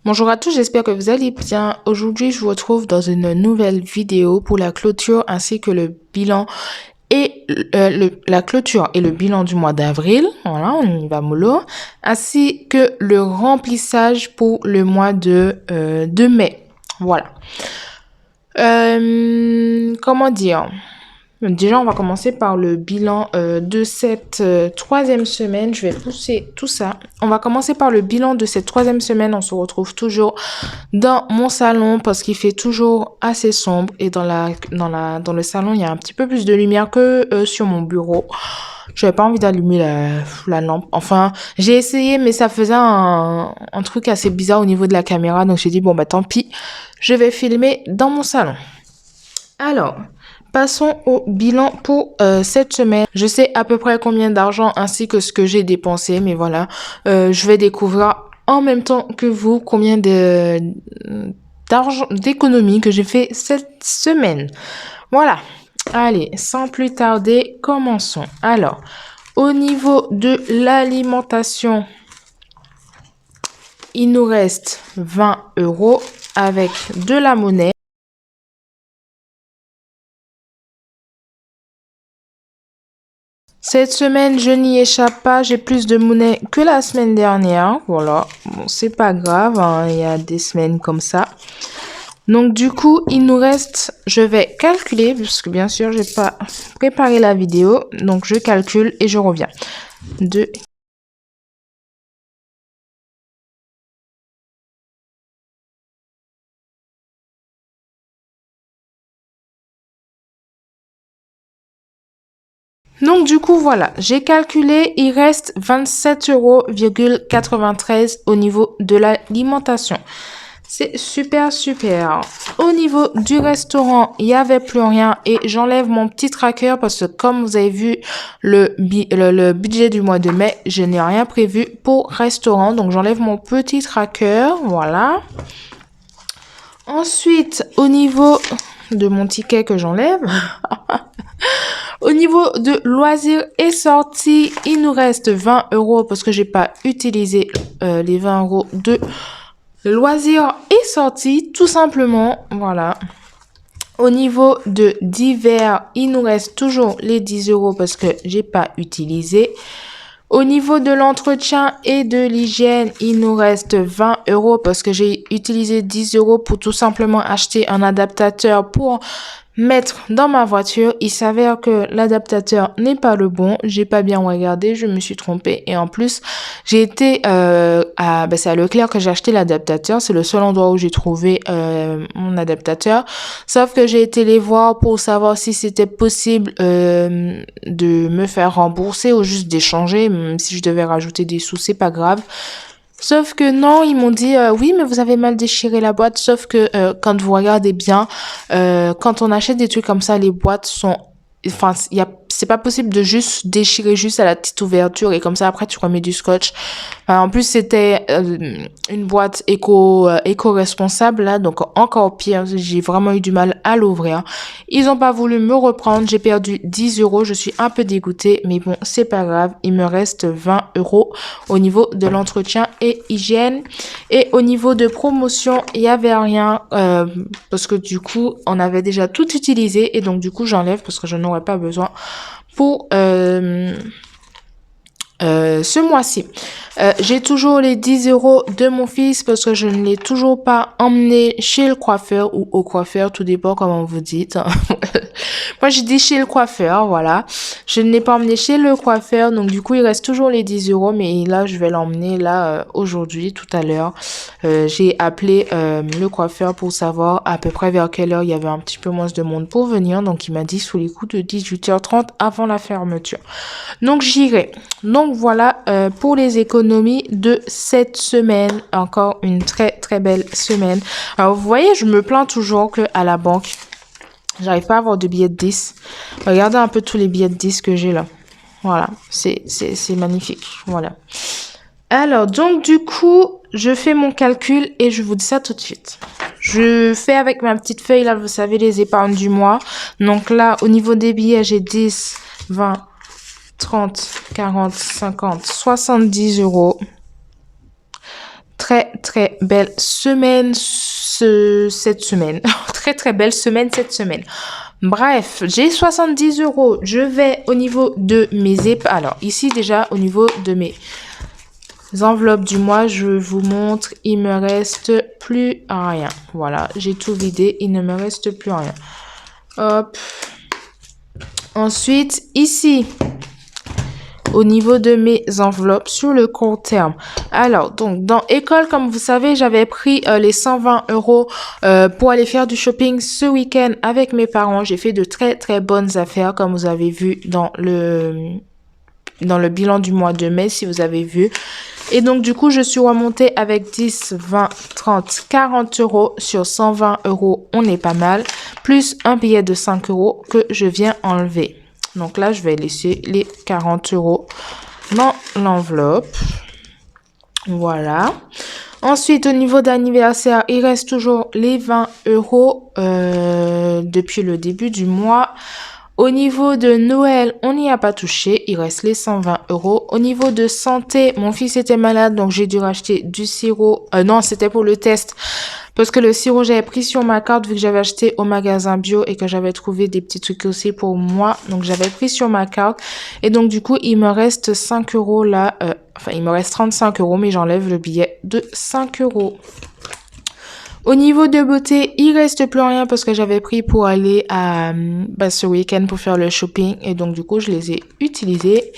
Bonjour à tous, j'espère que vous allez bien. Aujourd'hui, je vous retrouve dans une nouvelle vidéo pour la clôture ainsi que le bilan et la clôture et le bilan du mois d'avril. Voilà, on y va mollo. Ainsi que le remplissage pour le mois de mai. Voilà. Comment dire? Déjà, on va commencer par le bilan de cette troisième semaine. Je vais pousser tout ça. On va commencer par le bilan de cette troisième semaine. On se retrouve toujours dans mon salon parce qu'il fait toujours assez sombre. Et dans le salon, il y a un petit peu plus de lumière que sur mon bureau. J'avais pas envie d'allumer la lampe. Enfin, j'ai essayé, mais ça faisait un truc assez bizarre au niveau de la caméra. Donc, j'ai dit, bon, bah tant pis, je vais filmer dans mon salon. Alors... Passons au bilan pour cette semaine. Je sais à peu près combien d'argent ainsi que ce que j'ai dépensé, mais voilà, je vais découvrir en même temps que vous combien d'argent d'économie que j'ai fait cette semaine. Voilà. Allez, sans plus tarder, commençons. Alors, au niveau de l'alimentation, il nous reste 20 € avec de la monnaie. Cette semaine, je n'y échappe pas, j'ai plus de monnaie que la semaine dernière. Voilà, bon, c'est pas grave, hein, il y a des semaines comme ça. Donc du coup, il nous reste, je vais calculer, puisque bien sûr, j'ai pas préparé la vidéo. Donc je calcule et je reviens. Donc du coup, voilà, j'ai calculé, il reste 27,93 € au niveau de l'alimentation. C'est super, super. Au niveau du restaurant, il n'y avait plus rien et j'enlève mon petit tracker parce que comme vous avez vu le budget du mois de mai, je n'ai rien prévu pour restaurant. Donc, j'enlève mon petit tracker. Voilà. Ensuite, au niveau de mon ticket que j'enlève... Au niveau de loisirs et sorties, il nous reste 20 € parce que j'ai pas utilisé les 20 € de loisirs et sorties, tout simplement. Voilà. Au niveau de divers, il nous reste toujours les 10 € parce que j'ai pas utilisé. Au niveau de l'entretien et de l'hygiène, il nous reste 20 € parce que j'ai utilisé 10 € pour tout simplement acheter un adaptateur pour mettre dans ma voiture. Il s'avère que l'adaptateur n'est pas le bon. J'ai pas bien regardé, je me suis trompée. Et en plus, j'ai été c'est à Leclerc que j'ai acheté l'adaptateur. C'est le seul endroit où j'ai trouvé mon adaptateur. Sauf que j'ai été les voir pour savoir si c'était possible de me faire rembourser ou juste d'échanger. Même si je devais rajouter des sous, c'est pas grave. Sauf que non, ils m'ont dit oui, mais vous avez mal déchiré la boîte. Sauf que quand vous regardez bien, quand on achète des trucs comme ça, les boîtes sont, enfin, c'est pas possible de juste déchirer juste à la petite ouverture et comme ça après tu remets du scotch. Enfin, en plus c'était une boîte éco-responsable là, donc encore pire. J'ai vraiment eu du mal à l'ouvrir. Ils ont pas voulu me reprendre. J'ai perdu 10 €. Je suis un peu dégoûtée, mais bon, c'est pas grave. Il me reste 20 € au niveau de l'entretien et hygiène. Et au niveau de promotion, il y avait rien parce que du coup, on avait déjà tout utilisé et donc du coup, j'enlève parce que je n'aurais pas besoin pour ce mois-ci. J'ai toujours les 10 € de mon fils parce que je ne l'ai toujours pas emmené chez le coiffeur ou au coiffeur, tout dépend comment vous dites. Moi, j'ai dit chez le coiffeur, voilà. Je ne l'ai pas emmené chez le coiffeur, donc du coup, il reste toujours les 10 €, mais là, je vais l'emmener là aujourd'hui, tout à l'heure. J'ai appelé le coiffeur pour savoir à peu près vers quelle heure il y avait un petit peu moins de monde pour venir, donc il m'a dit sous les coups de 18h30 avant la fermeture. Donc, j'irai. Donc, voilà pour les économies de cette semaine. Encore une très, très belle semaine. Alors, vous voyez, je me plains toujours qu'à la banque, j'arrive pas à avoir de billets de 10. Regardez un peu tous les billets de 10 que j'ai là. Voilà, c'est magnifique. Voilà. Alors, donc du coup, je fais mon calcul et je vous dis ça tout de suite. Je fais avec ma petite feuille là, vous savez, les épargnes du mois. Donc là, au niveau des billets, j'ai 10, 20, 30, 40, 50, 70 €. Très, très belle semaine cette semaine. Très très belle semaine cette semaine. Bref, j'ai 70 euros. Je vais au niveau de mes épargnes. Alors ici déjà au niveau de mes enveloppes du mois, je vous montre, il me reste plus rien. Voilà, j'ai tout vidé, il ne me reste plus rien. Hop. Ensuite, ici, au niveau de mes enveloppes sur le court terme. Alors, donc, dans école, comme vous savez, j'avais pris les 120 euros pour aller faire du shopping ce week-end avec mes parents. J'ai fait de très, très bonnes affaires, comme vous avez vu dans le bilan du mois de mai, si vous avez vu. Et donc, du coup, je suis remontée avec 10, 20, 30, 40 euros sur 120 euros. On est pas mal. Plus un billet de 5 euros que je viens enlever. Donc là, je vais laisser les 40 euros dans l'enveloppe. Voilà. Ensuite, au niveau d'anniversaire, il reste toujours les 20 euros depuis le début du mois. Au niveau de Noël, on n'y a pas touché. Il reste les 120 euros. Au niveau de santé, mon fils était malade, donc j'ai dû racheter du sirop. Non, c'était pour le test. Parce que le sirop, j'avais pris sur ma carte vu que j'avais acheté au magasin bio et que j'avais trouvé des petits trucs aussi pour moi. Donc, j'avais pris sur ma carte. Et donc, du coup, il me reste 5 euros là. Enfin, il me reste 35 euros, mais j'enlève le billet de 5 euros. Au niveau de beauté, il reste plus rien parce que j'avais pris pour aller à ce week-end pour faire le shopping et donc du coup je les ai utilisés.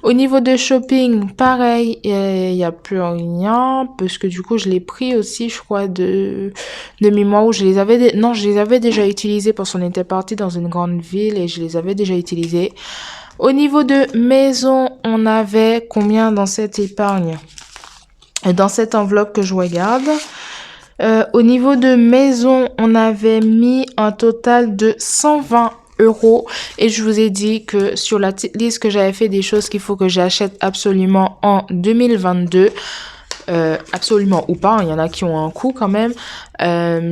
Au niveau de shopping, pareil, il y a plus rien parce que du coup je l'ai pris aussi, je crois de mémoire où je les avais je les avais déjà utilisés parce qu'on était parti dans une grande ville et je les avais déjà utilisés. Au niveau de maison, on avait combien dans cette épargne? Dans cette enveloppe que je regarde. Au niveau de maison, on avait mis un total de 120 euros et je vous ai dit que sur la petite liste que j'avais fait des choses qu'il faut que j'achète absolument en 2022. Absolument ou pas, il y en a qui ont un coût quand même.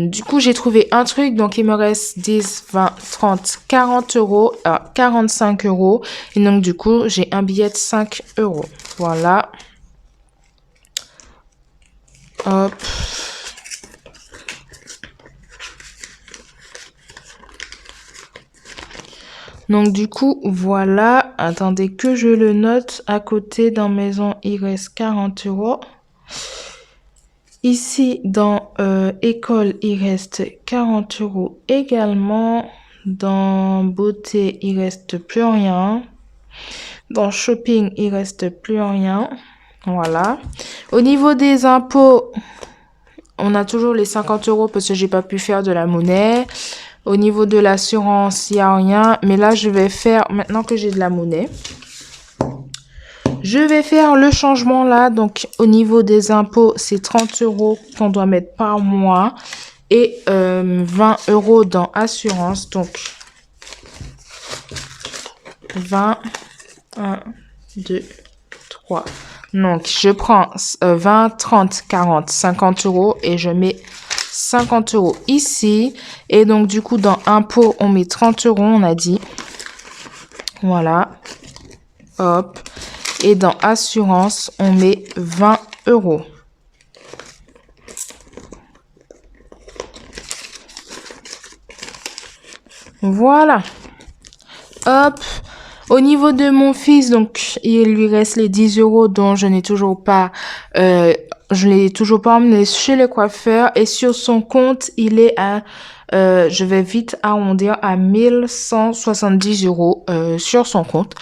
Du coup, j'ai trouvé un truc, donc il me reste 10, 20, 30, 40 euros, 45 euros. Et donc, du coup, j'ai un billet de 5 euros. Voilà. Hop. Donc du coup, voilà. Attendez que je le note. À côté, dans maison, il reste 40 euros. Ici, dans école, il reste 40 euros également. Dans beauté, il reste plus rien. Dans shopping, il reste plus rien. Voilà. Au niveau des impôts, on a toujours les 50 euros parce que j'ai pas pu faire de la monnaie. Au niveau de l'assurance, il n'y a rien. Mais là, je vais faire, maintenant que j'ai de la monnaie, je vais faire le changement là. Donc, au niveau des impôts, c'est 30 euros qu'on doit mettre par mois. Et 20 euros dans assurance. Donc, 20, 1, 2, 3. Donc, je prends 20, 30, 40, 50 euros et je mets 50 euros ici. Et donc, du coup, dans impôt, on met 30 euros, on a dit. Voilà. Hop. Et dans assurance, on met 20 euros. Voilà. Hop. Au niveau de mon fils, donc, il lui reste les 10 euros dont je n'ai toujours pas... je l'ai toujours pas emmené chez le coiffeur. Et sur son compte, il est à... je vais vite arrondir à 1170 euros sur son compte.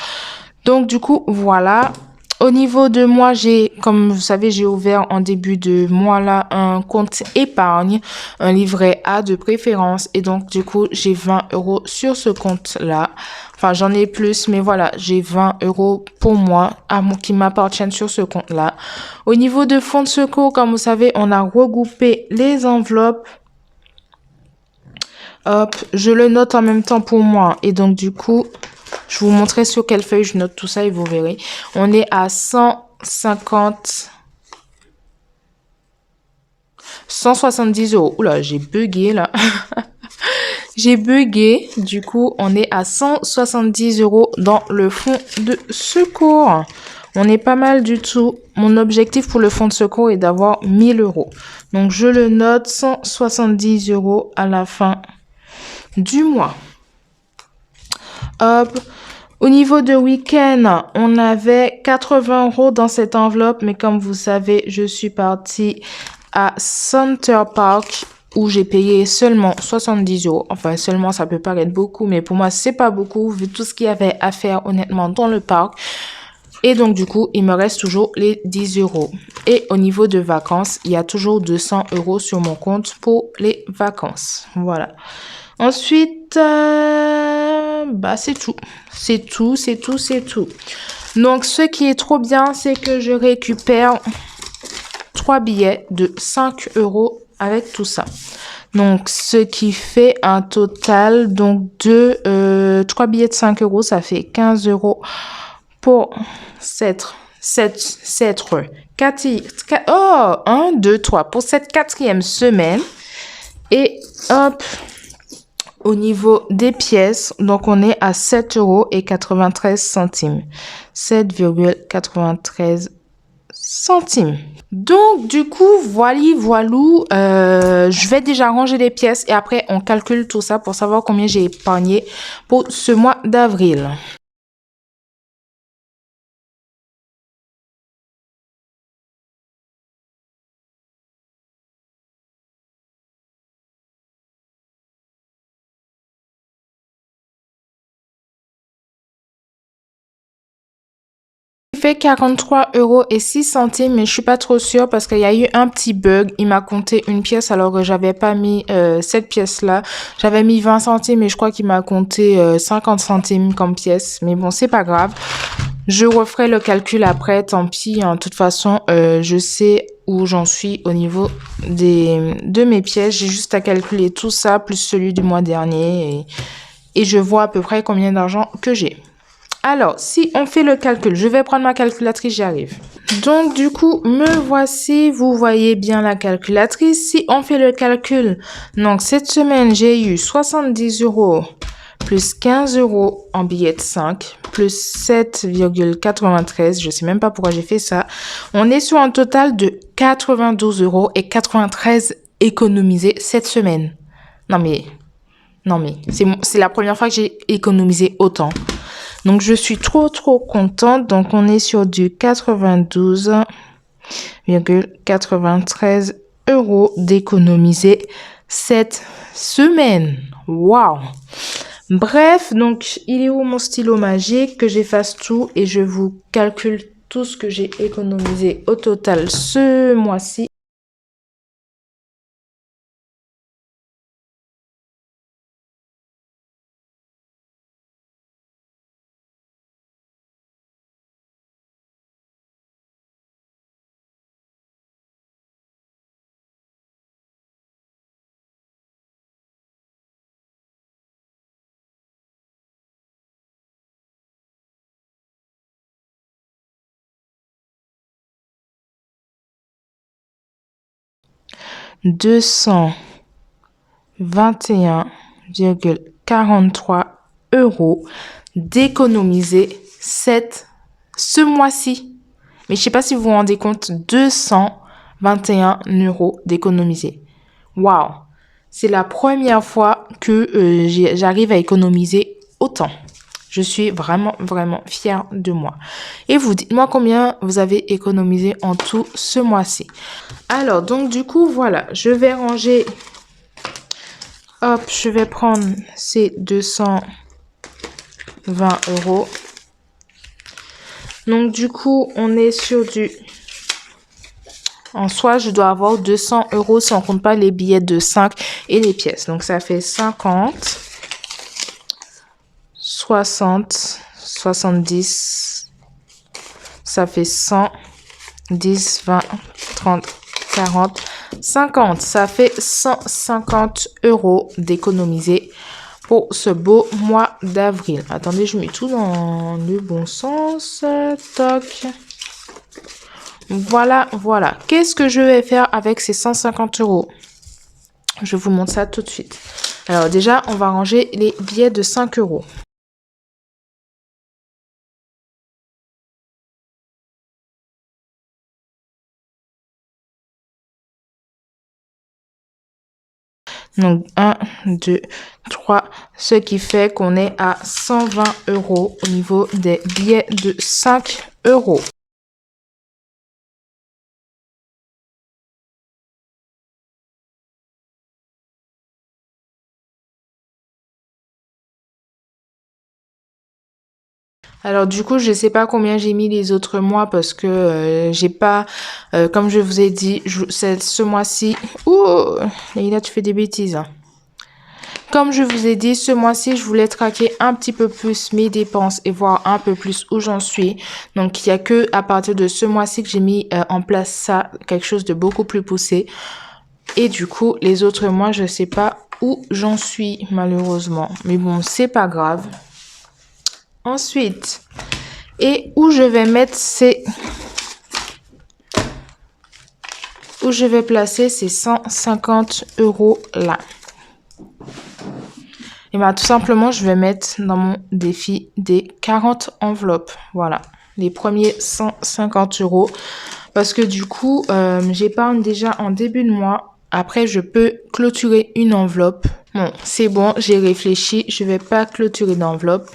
Donc, du coup, voilà. Au niveau de moi, comme vous savez, j'ai ouvert en début de mois là un compte épargne, un livret A de préférence. Et donc, du coup, j'ai 20 euros sur ce compte-là. Enfin, j'en ai plus, mais voilà, j'ai 20 euros pour moi, qui m'appartiennent sur ce compte-là. Au niveau de fonds de secours, comme vous savez, on a regroupé les enveloppes. Hop, je le note en même temps pour moi. Et donc, du coup... je vous montrerai sur quelle feuille je note tout ça et vous verrez. On est à 170 euros. Oula, j'ai bugué là. J'ai bugué. Du coup, on est à 170 euros dans le fonds de secours. On est pas mal du tout. Mon objectif pour le fonds de secours est d'avoir 1000 euros. Donc, je le note, 170 euros à la fin du mois. Hop. Au niveau de week-end, on avait 80 euros dans cette enveloppe. Mais comme vous savez, je suis partie à Center Park où j'ai payé seulement 70 euros. Enfin, seulement, ça peut paraître beaucoup, mais pour moi, c'est pas beaucoup vu tout ce qu'il y avait à faire honnêtement dans le parc. Et donc, du coup, il me reste toujours les 10 euros. Et au niveau de vacances, il y a toujours 200 euros sur mon compte pour les vacances. Voilà. Ensuite, c'est tout. C'est tout, c'est tout, c'est tout. Donc, ce qui est trop bien, c'est que je récupère 3 billets de 5 euros avec tout ça. Donc, ce qui fait un total donc de 3 billets de 5 euros, ça fait 15 euros pour 3 pour cette 4e semaine. Et hop, au niveau des pièces, donc on est à 7 euros et 93 centimes. 7,93 centimes. Donc, du coup, voilou, je vais déjà ranger les pièces et après, on calcule tout ça pour savoir combien j'ai épargné pour ce mois d'avril. Fait 43 euros et 6 centimes, mais je suis pas trop sûre parce qu'il y a eu un petit bug. Il m'a compté une pièce alors que j'avais pas mis cette pièce-là. J'avais mis 20 centimes et je crois qu'il m'a compté 50 centimes comme pièce. Mais bon, c'est pas grave. Je referai le calcul après, tant pis. De toute façon, je sais où j'en suis au niveau de mes pièces. J'ai juste à calculer tout ça, plus celui du mois dernier. Et je vois à peu près combien d'argent que j'ai. Alors, si on fait le calcul, je vais prendre ma calculatrice, j'y arrive. Donc, du coup, me voici. Vous voyez bien la calculatrice. Si on fait le calcul, donc cette semaine, j'ai eu 70 euros plus 15 euros en billets de 5 plus 7,93. Je sais même pas pourquoi j'ai fait ça. On est sur un total de 92 euros et 93 économisés cette semaine. Non mais c'est la première fois que j'ai économisé autant. Donc, je suis trop contente. Donc, on est sur du 92,93 euros d'économiser cette semaine. Waouh! Bref, donc, il est où mon stylo magique? Que j'efface tout et je vous calcule tout ce que j'ai économisé au total ce mois-ci. €221,43 d'économiser ce mois-ci. Mais je sais pas si vous vous rendez compte, 221 euros d'économiser. Waouh! C'est la première fois que j'arrive à économiser autant. Je suis vraiment fière de moi. Et vous, dites-moi combien vous avez économisé en tout ce mois-ci. Alors, donc du coup, voilà. Je vais ranger. Hop, je vais prendre ces 220 euros. Donc du coup, on est sur du... En soi, je dois avoir 200 euros si on compte pas les billets de 5 et les pièces. Donc ça fait 50... 60, 70, ça fait 100, 10, 20, 30, 40, 50. Ça fait 150 euros d'économiser pour ce beau mois d'avril. Attendez, je mets tout dans le bon sens. Toc. Voilà. Qu'est-ce que je vais faire avec ces 150 euros? Je vous montre ça tout de suite. Alors déjà, on va ranger les billets de 5 euros. Donc 1, 2, 3, ce qui fait qu'on est à 120 € au niveau des billets de 5 €. Alors du coup, je sais pas combien j'ai mis les autres mois parce que j'ai pas, comme je vous ai dit, c'est ce mois-ci. Ouh, Leïla, tu fais des bêtises. Hein. Comme je vous ai dit, ce mois-ci, je voulais traquer un petit peu plus mes dépenses et voir un peu plus où j'en suis. Donc, il y a que à partir de ce mois-ci que j'ai mis en place ça, quelque chose de beaucoup plus poussé. Et du coup, les autres mois, je sais pas où j'en suis, malheureusement. Mais bon, c'est pas grave. Ensuite, et où je vais mettre ces... Où je vais placer ces 150 € là. Et bien, tout simplement, je vais mettre dans mon défi des 40 enveloppes. Voilà, les premiers 150 €. Parce que du coup, j'épargne déjà en début de mois. Après, je peux clôturer une enveloppe. Bon, c'est bon, j'ai réfléchi. Je vais pas clôturer d'enveloppe.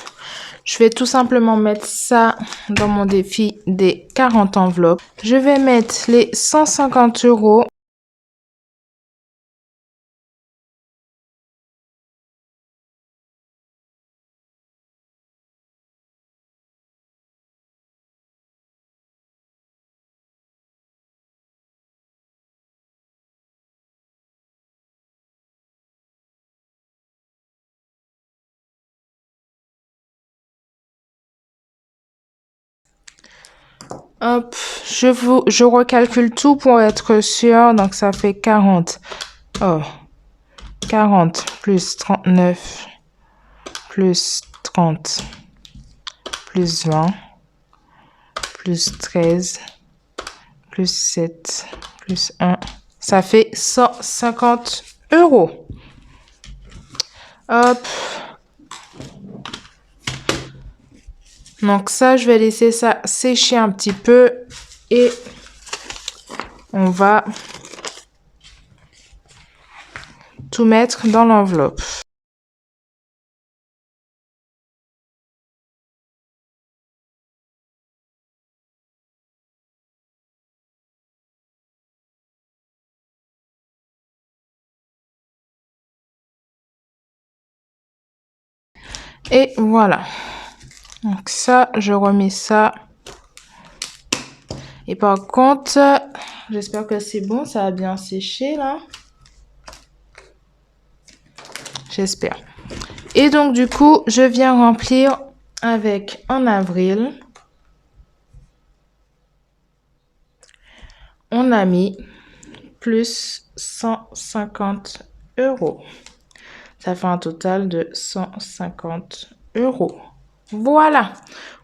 Je vais tout simplement mettre ça dans mon défi des 40 enveloppes. Je vais mettre les 150 €. Hop, je recalcule tout pour être sûr. Donc, ça fait 40. Oh, 40 plus 39 plus 30 plus 20 plus 13 plus 7 plus 1. Ça fait 150 €. Hop. Donc ça, je vais laisser ça sécher un petit peu et on va tout mettre dans l'enveloppe. Et voilà. Donc ça, je remets ça. Et par contre, j'espère que c'est bon, ça a bien séché là. J'espère. Et donc du coup, je viens remplir avec en avril. On a mis plus 150 €. Ça fait un total de 150 €. Voilà,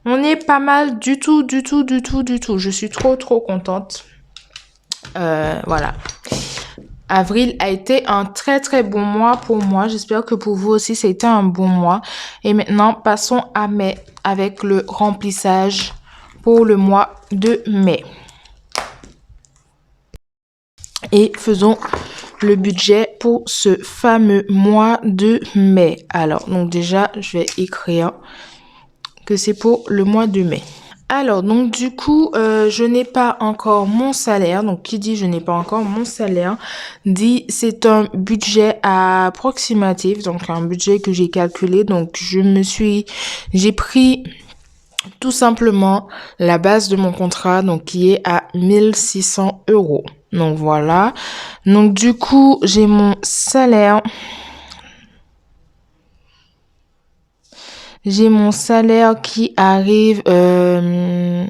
on est pas mal du tout. Je suis trop contente. Voilà. Avril a été un très bon mois pour moi. J'espère que pour vous aussi, c'était un bon mois. Et maintenant, passons à mai avec le remplissage pour le mois de mai. Et faisons le budget pour ce fameux mois de mai. Alors, donc déjà, je vais écrire que c'est pour le mois de mai. Alors, donc du coup, je n'ai pas encore mon salaire. Donc, qui dit je n'ai pas encore mon salaire, dit c'est un budget approximatif. Donc, un budget que j'ai calculé. Donc, j'ai pris tout simplement la base de mon contrat, donc qui est à 1600 €. Donc, voilà. Donc, du coup, j'ai mon salaire. J'ai mon salaire qui arrive le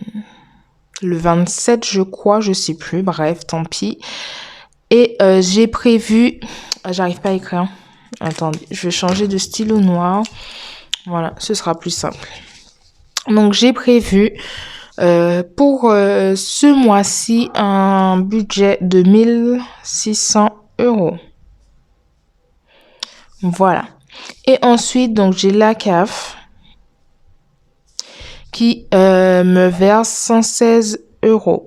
27, je crois, je sais plus. Bref, tant pis. Et j'ai prévu... J'arrive pas à écrire. Attendez, je vais changer de stylo noir. Voilà, ce sera plus simple. Donc, j'ai prévu pour ce mois-ci un budget de 1600 €. Voilà. Et ensuite, donc, j'ai la CAF qui me verse 116 €.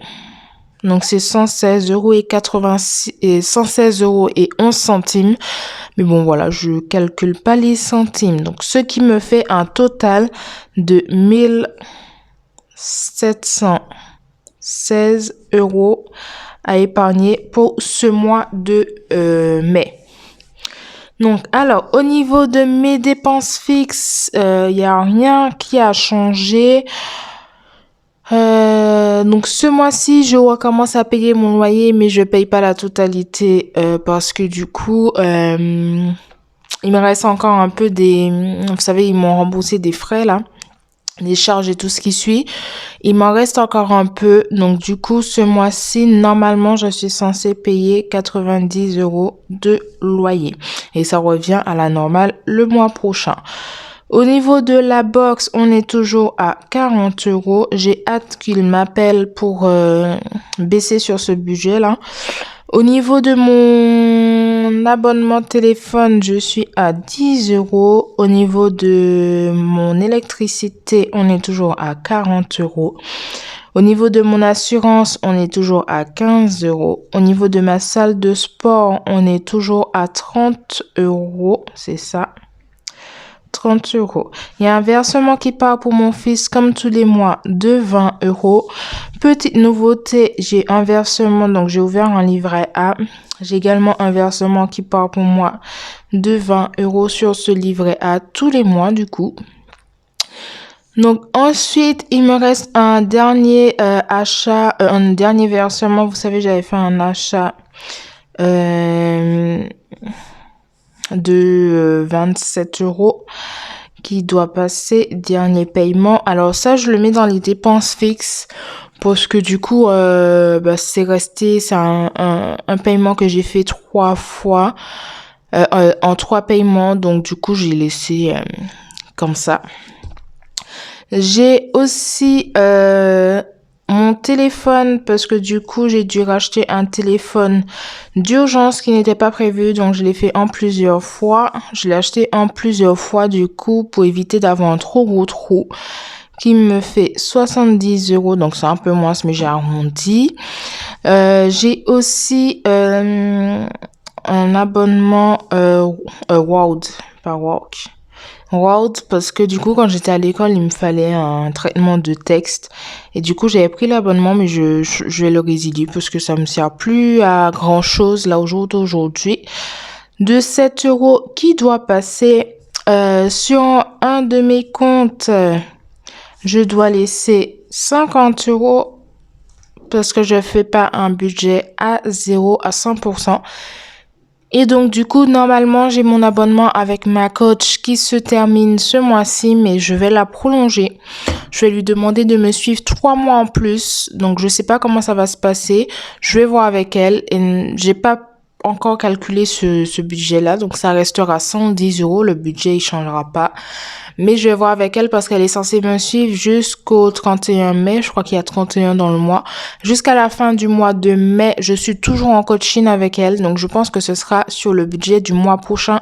Donc, c'est 116 euros et 86 et 116 euros et 11 centimes. Mais bon, voilà, je calcule pas les centimes. Donc, ce qui me fait un total de 1716 euros à épargner pour ce mois de mai. Donc, alors, au niveau de mes dépenses fixes, il n'y a rien qui a changé. Donc, ce mois-ci, je recommence à payer mon loyer, mais je paye pas la totalité parce que du coup, il me reste encore un peu vous savez, ils m'ont remboursé des frais là. Les charges et tout ce qui suit. Il m'en reste encore un peu. Donc, du coup, ce mois-ci, normalement, je suis censée payer 90 euros de loyer. Et ça revient à la normale le mois prochain. Au niveau de la box, on est toujours à 40 euros. J'ai hâte qu'il m'appelle pour baisser sur ce budget-là. Au niveau de mon abonnement téléphone, je suis à 10 euros. Au niveau de mon électricité, on est toujours à 40 euros. Au niveau de mon assurance, on est toujours à 15 euros. Au niveau de ma salle de sport, on est toujours à 30 euros. C'est ça. 30 euros. Il y a un versement qui part pour mon fils comme tous les mois de 20 euros. Petite nouveauté, j'ai un versement, donc j'ai ouvert un livret A. J'ai également un versement qui part pour moi de 20 euros sur ce livret A tous les mois du coup. Donc ensuite, il me reste un dernier achat, un dernier versement. Vous savez, j'avais fait un achat de 27 euros qui doit passer dernier paiement. Alors ça, je le mets dans les dépenses fixes parce que du coup, c'est resté, c'est un paiement que j'ai fait 3 fois en 3 paiements. Donc du coup, j'ai laissé comme ça. J'ai aussi mon téléphone parce que du coup, j'ai dû racheter un téléphone d'urgence qui n'était pas prévu. Donc, je l'ai fait en plusieurs fois. Je l'ai acheté en plusieurs fois du coup pour éviter d'avoir un trop gros trou qui me fait 70 euros. Donc, c'est un peu moins, mais j'ai arrondi. J'ai aussi un abonnement Word, pas Work. Word parce que du coup quand j'étais à l'école il me fallait un traitement de texte et du coup j'avais pris l'abonnement mais je vais le résilier parce que ça me sert plus à grand chose là aujourd'hui de 7 euros qui doit passer sur un de mes comptes. Je dois laisser 50 euros parce que je fais pas un budget à 100%. Et donc, du coup, normalement, j'ai mon abonnement avec ma coach qui se termine ce mois-ci, mais je vais la prolonger. Je vais lui demander de me suivre 3 mois en plus. Donc, je sais pas comment ça va se passer. Je vais voir avec elle. Et j'ai pas encore calculé ce budget-là. Donc, ça restera 110 euros. Le budget, il changera pas. Mais je vais voir avec elle parce qu'elle est censée me suivre jusqu'au 31 mai. Je crois qu'il y a 31 dans le mois. Jusqu'à la fin du mois de mai, je suis toujours en coaching avec elle. Donc, je pense que ce sera sur le budget du mois prochain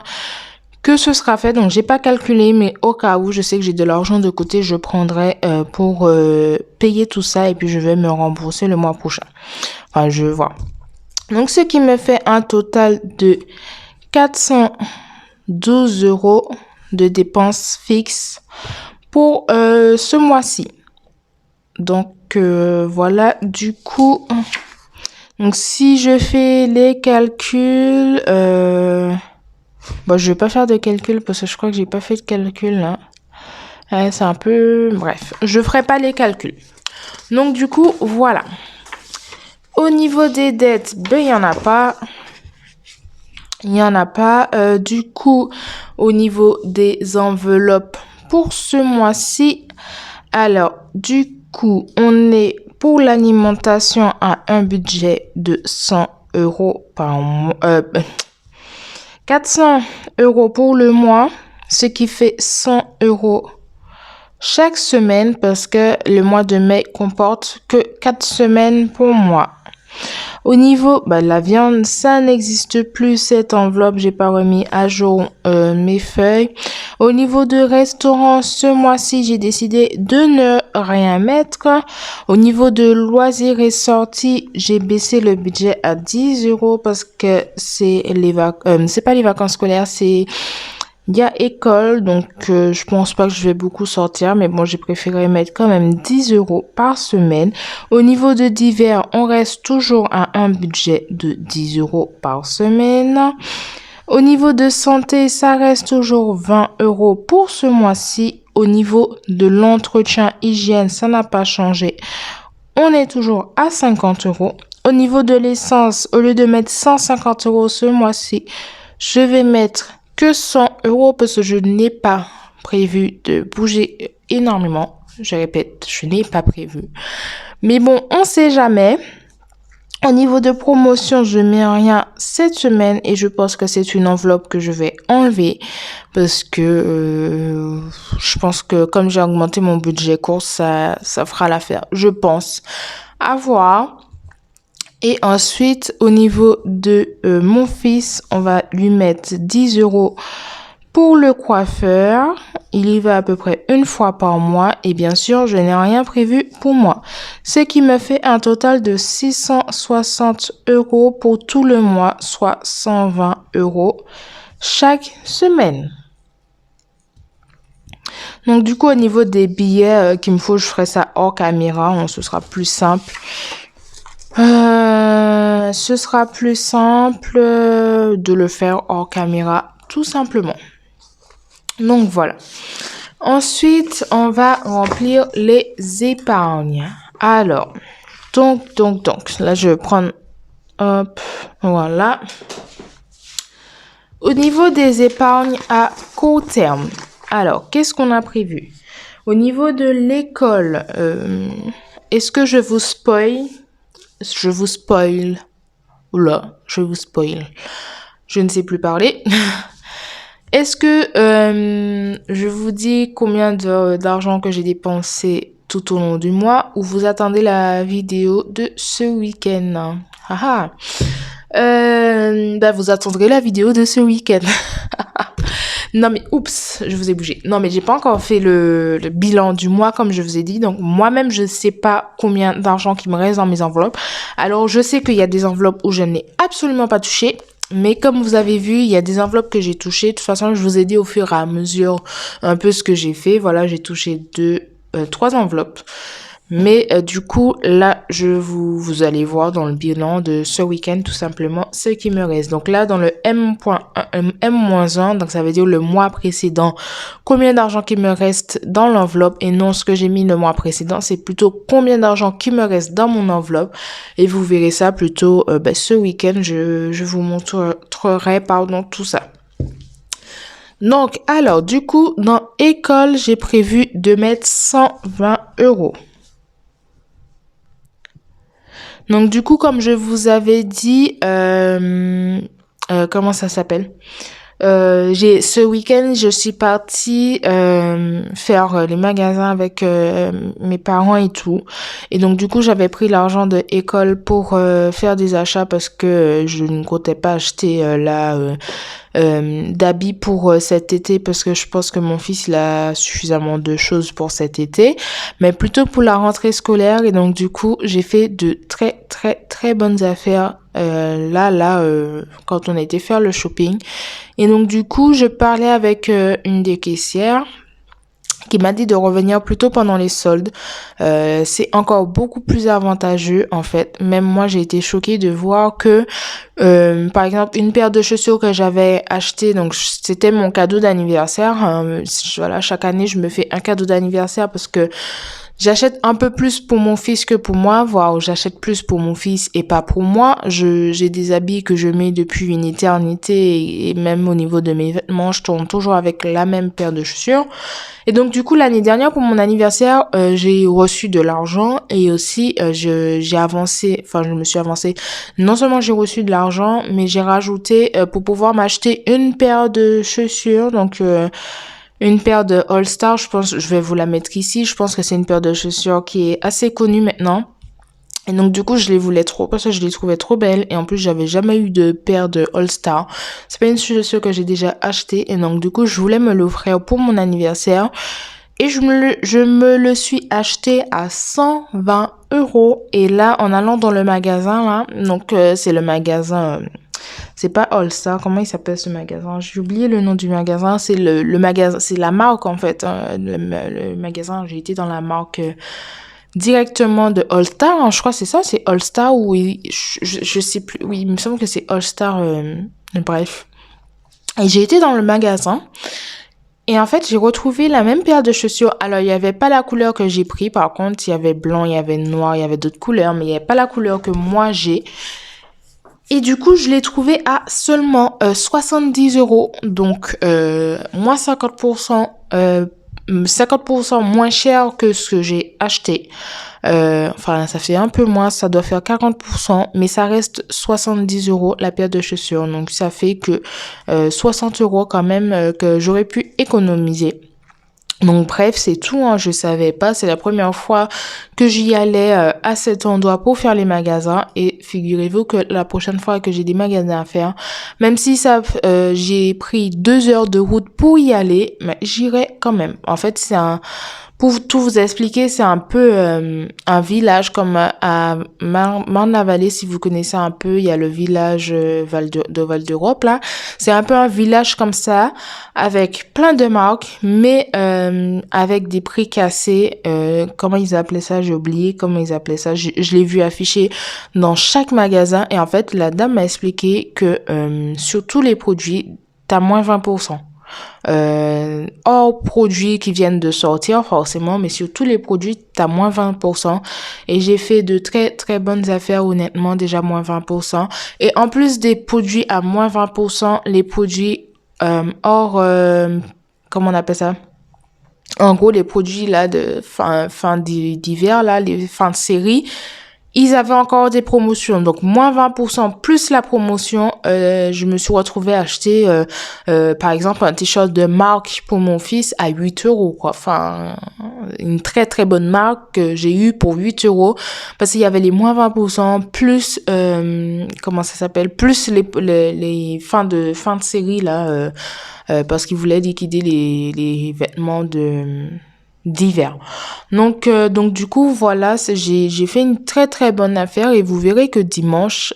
que ce sera fait. Donc, j'ai pas calculé, mais au cas où, je sais que j'ai de l'argent de côté, je prendrai pour payer tout ça et puis je vais me rembourser le mois prochain. Enfin, je vois. Donc, ce qui me fait un total de 412 euros de dépenses fixes pour ce mois-ci. Donc voilà, du coup, donc si je fais les calculs, je vais pas faire de calcul parce que je crois que j'ai pas fait de calcul là. C'est un peu, bref, je ferai pas les calculs. Donc du coup, voilà. Au niveau des dettes, il y en a pas. Il n'y en a pas. Du coup, au niveau des enveloppes pour ce mois-ci, alors, du coup, on est pour l'alimentation à un budget de 100 euros par mois. 400 euros pour le mois, ce qui fait 100 euros chaque semaine parce que le mois de mai comporte que 4 semaines pour moi. Au niveau de la viande, ça n'existe plus cette enveloppe. J'ai pas remis à jour mes feuilles. Au niveau de restaurant, ce mois-ci, j'ai décidé de ne rien mettre. Au niveau de loisirs et sorties, j'ai baissé le budget à 10 € parce que c'est c'est pas les vacances scolaires, il y a école, donc je pense pas que je vais beaucoup sortir, mais bon, j'ai préféré mettre quand même 10 € par semaine. Au niveau de divers, on reste toujours à un budget de 10 € par semaine. Au niveau de santé, ça reste toujours 20 € pour ce mois-ci. Au niveau de l'entretien hygiène, ça n'a pas changé. On est toujours à 50 €. Au niveau de l'essence, au lieu de mettre 150 € ce mois-ci, je vais mettre que 100 € parce que je n'ai pas prévu de bouger énormément. Je répète, je n'ai pas prévu. Mais bon, on sait jamais. Au niveau de promotion, je mets rien cette semaine et je pense que c'est une enveloppe que je vais enlever parce que je pense que comme j'ai augmenté mon budget course, ça fera l'affaire. Je pense. À voir. Et ensuite, au niveau de mon fils, on va lui mettre 10 € pour le coiffeur. Il y va à peu près une fois par mois et bien sûr, je n'ai rien prévu pour moi. Ce qui me fait un total de 660 € pour tout le mois, soit 120 € chaque semaine. Donc du coup, au niveau des billets qu'il me faut, je ferai ça hors caméra, ce sera plus simple. Ce sera plus simple de le faire hors caméra, tout simplement. Donc voilà. Ensuite, on va remplir les épargnes. Alors, donc, là, je vais prendre, hop, voilà. Au niveau des épargnes à court terme, alors, qu'est-ce qu'on a prévu? Au niveau de l'école, est-ce que je vous spoil? Je vous spoil. Oula, je vous spoil. Je ne sais plus parler. Est-ce que je vous dis combien d'argent que j'ai dépensé tout au long du mois ou vous attendez la vidéo de ce week-end? Vous attendrez la vidéo de ce week-end. Non mais oups, je vous ai bougé. Non mais j'ai pas encore fait le bilan du mois comme je vous ai dit. Donc moi-même je sais pas combien d'argent qui me reste dans mes enveloppes. Alors je sais qu'il y a des enveloppes où je n'ai absolument pas touché. Mais comme vous avez vu, il y a des enveloppes que j'ai touchées. De toute façon, je vous ai dit au fur et à mesure un peu ce que j'ai fait. Voilà, j'ai touché 3 enveloppes. Mais du coup, là, vous allez voir dans le bilan de ce week-end tout simplement ce qui me reste. Donc là, dans le M-1, donc ça veut dire le mois précédent, combien d'argent qui me reste dans l'enveloppe et non ce que j'ai mis le mois précédent, c'est plutôt combien d'argent qui me reste dans mon enveloppe. Et vous verrez ça plutôt ce week-end, je vous montrerai tout ça. Donc, alors, du coup, dans école, j'ai prévu de mettre 120 €. Donc du coup, comme je vous avais dit, comment ça s'appelle? Ce week-end, je suis partie faire les magasins avec mes parents et tout. Et donc du coup, j'avais pris l'argent de école pour faire des achats parce que je ne comptais pas acheter d'habits pour cet été parce que je pense que mon fils il a suffisamment de choses pour cet été, mais plutôt pour la rentrée scolaire. Et donc du coup j'ai fait de très très très bonnes affaires quand on a été faire le shopping. Et donc du coup je parlais avec une des caissières qui m'a dit de revenir plutôt pendant les soldes. C'est encore beaucoup plus avantageux en fait. Même moi j'ai été choquée de voir que par exemple une paire de chaussures que j'avais achetée, donc c'était mon cadeau d'anniversaire. Voilà, chaque année je me fais un cadeau d'anniversaire parce que j'achète un peu plus pour mon fils que pour moi, voire j'achète plus pour mon fils et pas pour moi. J'ai des habits que je mets depuis une éternité et même au niveau de mes vêtements, je tourne toujours avec la même paire de chaussures. Et donc du coup l'année dernière pour mon anniversaire, j'ai reçu de l'argent et aussi je me suis avancée. Non seulement j'ai reçu de l'argent, mais j'ai rajouté pour pouvoir m'acheter une paire de chaussures, donc une paire de All Star, je pense, je vais vous la mettre ici. Je pense que c'est une paire de chaussures qui est assez connue maintenant. Et donc, du coup, je les voulais trop parce que je les trouvais trop belles. Et en plus, j'avais jamais eu de paire de All-Star. C'est pas une chaussure que j'ai déjà achetée. Et donc, du coup, je voulais me l'offrir pour mon anniversaire. Et je me le suis acheté à 120 euros. Et là, en allant dans le magasin, là, donc, c'est le magasin, c'est pas All-Star. Comment il s'appelle ce magasin? J'ai oublié le nom du magasin. C'est le magasin, c'est la marque, en fait. Hein, le magasin, j'ai été dans la marque, directement de All-Star, hein, je crois que c'est ça, c'est All-Star ou je sais plus, oui, il me semble que c'est All-Star, bref. Et j'ai été dans le magasin et en fait, j'ai retrouvé la même paire de chaussures. Alors, il y avait pas la couleur que j'ai pris, par contre, il y avait blanc, il y avait noir, il y avait d'autres couleurs, mais il y avait pas la couleur que moi j'ai. Et du coup, je l'ai trouvé à seulement 70 euros, donc moins 50%, 50% moins cher que ce que j'ai acheté. Enfin, ça fait un peu moins, ça doit faire 40%, mais ça reste 70 euros la paire de chaussures. Donc, ça fait que 60 euros quand même que j'aurais pu économiser. Donc bref, c'est tout, hein, je savais pas, c'est la première fois que j'y allais à cet endroit pour faire les magasins et figurez-vous que la prochaine fois que j'ai des magasins à faire, même si j'ai pris 2 heures de route pour y aller, mais j'irai quand même. En fait, pour tout vous expliquer, c'est un peu un village comme à Marne-la-Vallée, si vous connaissez un peu, il y a le village de Val d'Europe là. C'est un peu un village comme ça, avec plein de marques, mais avec des prix cassés. Comment ils appelaient ça? J'ai oublié comment ils appelaient ça. Je l'ai vu affiché dans chaque magasin et en fait, la dame m'a expliqué que sur tous les produits, t'as moins 20%. Hors produits qui viennent de sortir forcément, mais sur tous les produits, t'as moins 20%. Et j'ai fait de très très bonnes affaires, honnêtement, déjà moins 20%. Et en plus des produits à moins 20%, les produits hors, comment on appelle ça? En gros, les produits là de fin d'hiver, là, les fins de série, ils avaient encore des promotions. Donc, moins 20% plus la promotion, je me suis retrouvée à acheter, par exemple, un t-shirt de marque pour mon fils à 8 euros, quoi. Enfin, une très, très bonne marque que j'ai eue pour 8 euros parce qu'il y avait les moins 20% plus, comment ça s'appelle, plus les fins de série, là, parce qu'ils voulaient liquider les vêtements d'hiver. Donc du coup, voilà, j'ai fait une très très bonne affaire et vous verrez que dimanche,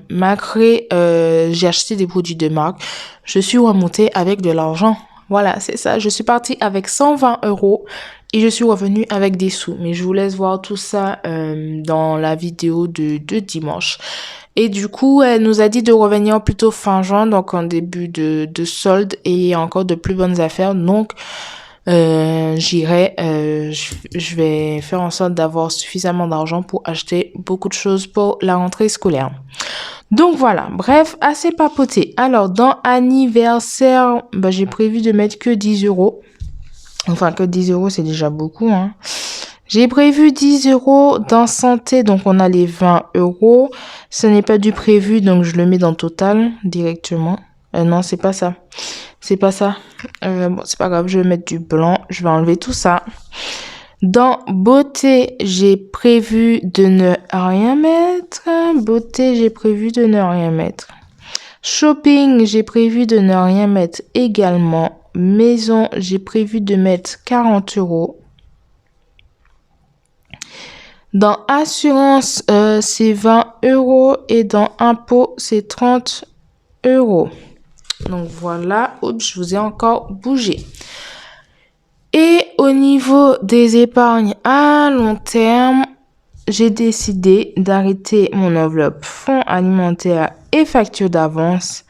malgré j'ai acheté des produits de marque, je suis remontée avec de l'argent. Voilà, c'est ça. Je suis partie avec 120 euros et je suis revenue avec des sous. Mais je vous laisse voir tout ça dans la vidéo de dimanche. Et du coup, elle nous a dit de revenir plutôt fin juin, donc en début de solde et encore de plus bonnes affaires. Donc, j'irai, je vais faire en sorte d'avoir suffisamment d'argent pour acheter beaucoup de choses pour la rentrée scolaire. Donc voilà, bref, assez papoté. Alors, dans anniversaire, j'ai prévu de mettre que 10 euros. Enfin, que 10 euros, c'est déjà beaucoup, hein. J'ai prévu 10 euros dans santé, donc on a les 20 euros. Ce n'est pas du prévu, donc je le mets dans total directement. Non, c'est pas ça. C'est pas ça. Bon, c'est pas grave, je vais mettre du blanc. Je vais enlever tout ça. Dans beauté, j'ai prévu de ne rien mettre. Beauté, j'ai prévu de ne rien mettre. Shopping, j'ai prévu de ne rien mettre également. Maison, j'ai prévu de mettre 40 euros. Dans assurance, c'est 20 euros et dans impôt, c'est 30 euros. Donc voilà, oups, je vous ai encore bougé. Et au niveau des épargnes à long terme, j'ai décidé d'arrêter mon enveloppe fonds alimentaire et facture d'avance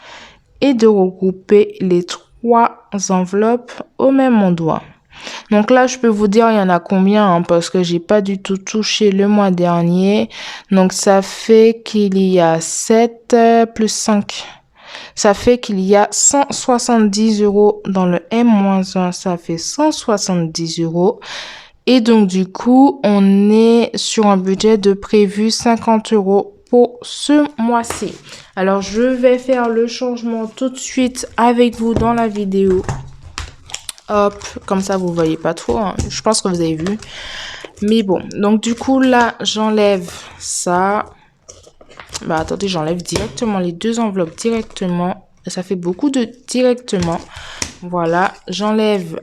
et de regrouper les 3 enveloppes au même endroit. Donc là, je peux vous dire, il y en a combien, hein, parce que j'ai pas du tout touché le mois dernier. Donc, ça fait qu'il y a 7 plus 5. Ça fait qu'il y a 170 euros dans le M-1. Ça fait 170 euros. Et donc, du coup, on est sur un budget de prévu 50 euros pour ce mois-ci. Alors, je vais faire le changement tout de suite avec vous dans la vidéo. Hop, comme ça vous voyez pas trop, hein. Je pense que vous avez vu. Mais bon, donc du coup, là, j'enlève ça. Bah, attendez, j'enlève directement les deux enveloppes directement. Ça fait beaucoup de directement. Voilà, j'enlève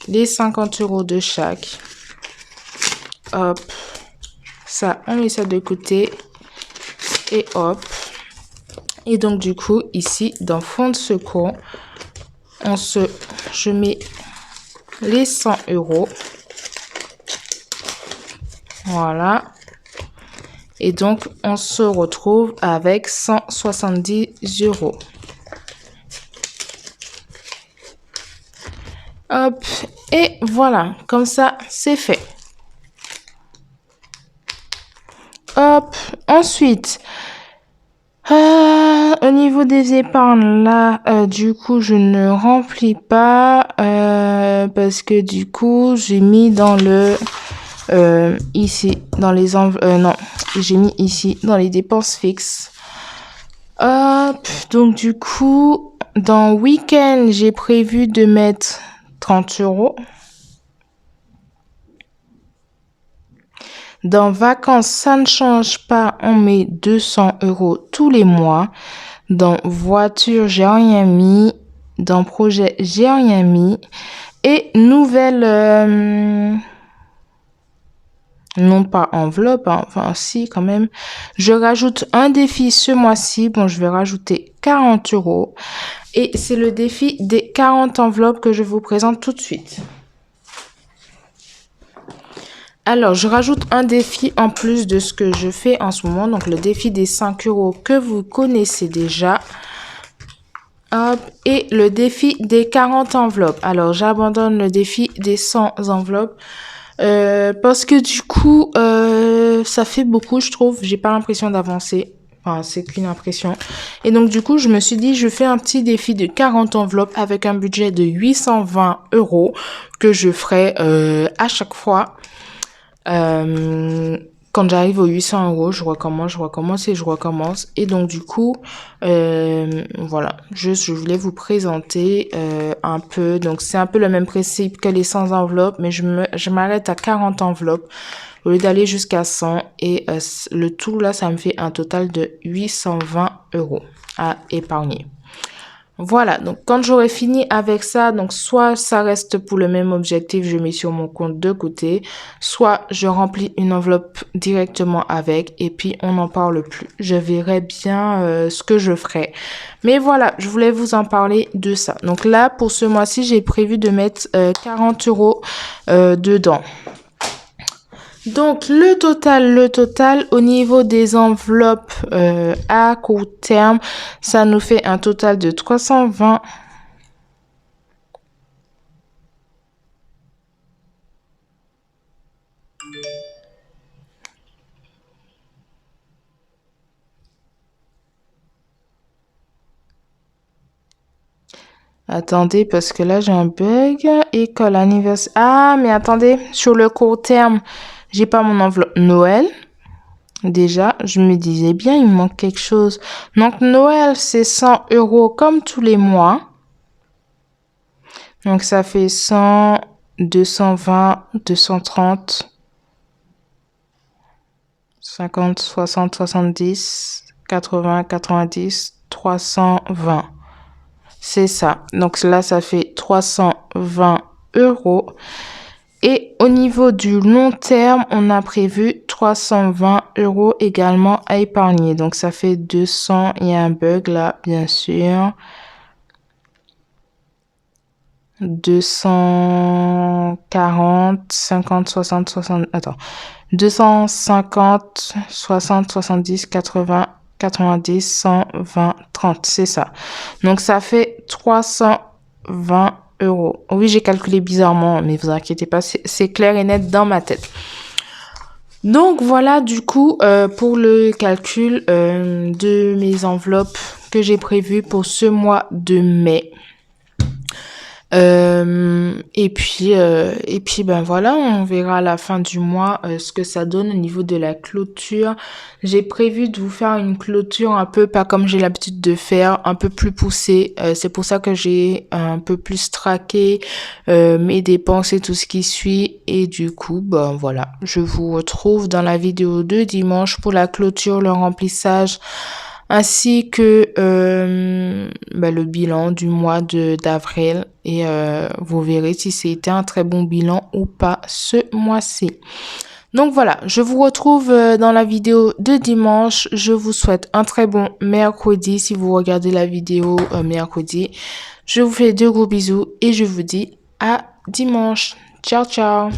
les 50 € de chaque. Hop. Ça, on met ça de côté. Et hop. Et donc, du coup, ici, dans fond de secours, je mets les 100 €. Voilà. Et donc, on se retrouve avec 170 €. Hop. Et voilà. Comme ça, c'est fait. Hop. Ensuite, au niveau des épargnes, là, du coup, je ne remplis pas parce que du coup, j'ai mis dans le ici dans les non, j'ai mis ici dans les dépenses fixes. Hop, donc du coup, dans week-end, j'ai prévu de mettre 30 €. Dans vacances, ça ne change pas, on met 200 € tous les mois. Dans voiture, j'ai rien mis. Dans projet, j'ai rien mis. Et nouvelle, non pas enveloppe, hein, enfin si quand même. Je rajoute un défi ce mois-ci. Bon, je vais rajouter 40 €. Et c'est le défi des 40 enveloppes que je vous présente tout de suite. Alors, je rajoute un défi en plus de ce que je fais en ce moment. Donc, le défi des 5 € que vous connaissez déjà. Hop, et le défi des 40 enveloppes. Alors, j'abandonne le défi des 100 enveloppes. Parce que du coup, ça fait beaucoup, je trouve. J'ai pas l'impression d'avancer. Enfin, c'est qu'une impression. Et donc, du coup, je me suis dit, je fais un petit défi de 40 enveloppes avec un budget de 820 € que je ferai à chaque fois. Quand j'arrive aux 800 €, je recommence et je recommence. Et donc, du coup, voilà, je voulais vous présenter un peu. Donc, c'est un peu le même principe que les 100 enveloppes, mais je m'arrête à 40 enveloppes au lieu d'aller jusqu'à 100. Et le tout, là, ça me fait un total de 820 € à épargner. Voilà, donc quand j'aurai fini avec ça, donc soit ça reste pour le même objectif, je mets sur mon compte de côté, soit je remplis une enveloppe directement avec et puis on n'en parle plus. Je verrai bien ce que je ferai. Mais voilà, je voulais vous en parler de ça. Donc là, pour ce mois-ci, j'ai prévu de mettre 40 € dedans. Donc, le total au niveau des enveloppes à court terme, ça nous fait un total de 320. Attendez, parce que là, j'ai un bug. École, anniversaire. Ah, mais attendez, sur le court terme, j'ai pas mon enveloppe Noël. Déjà, je me disais bien, il me manque quelque chose. Donc, Noël, c'est 100 € comme tous les mois. Donc, ça fait 100, 220, 230, 50, 60, 70, 80, 90, 320. C'est ça. Donc, là, ça fait 320 €. Et au niveau du long terme, on a prévu 320 € également à épargner. Donc, ça fait 200. Il y a un bug là, bien sûr. 240, 50, 60, 60. Attends. 250, 60, 70, 80, 90, 120, 30. C'est ça. Donc, ça fait 320 €. Oui, j'ai calculé bizarrement, mais vous inquiétez pas, c'est clair et net dans ma tête. Donc voilà, du coup, pour le calcul de mes enveloppes que j'ai prévues pour ce mois de mai. Et puis ben voilà, on verra à la fin du mois ce que ça donne au niveau de la clôture. J'ai prévu de vous faire une clôture un peu pas comme j'ai l'habitude de faire, un peu plus poussée. C'est pour ça que j'ai un peu plus traqué mes dépenses et tout ce qui suit. Et du coup, ben voilà, je vous retrouve dans la vidéo de dimanche pour la clôture, le remplissage ainsi que le bilan du mois d'avril et vous verrez si c'était un très bon bilan ou pas ce mois-ci. Donc voilà, je vous retrouve dans la vidéo de dimanche. Je vous souhaite un très bon mercredi si vous regardez la vidéo mercredi. Je vous fais de gros bisous et je vous dis à dimanche. Ciao ciao.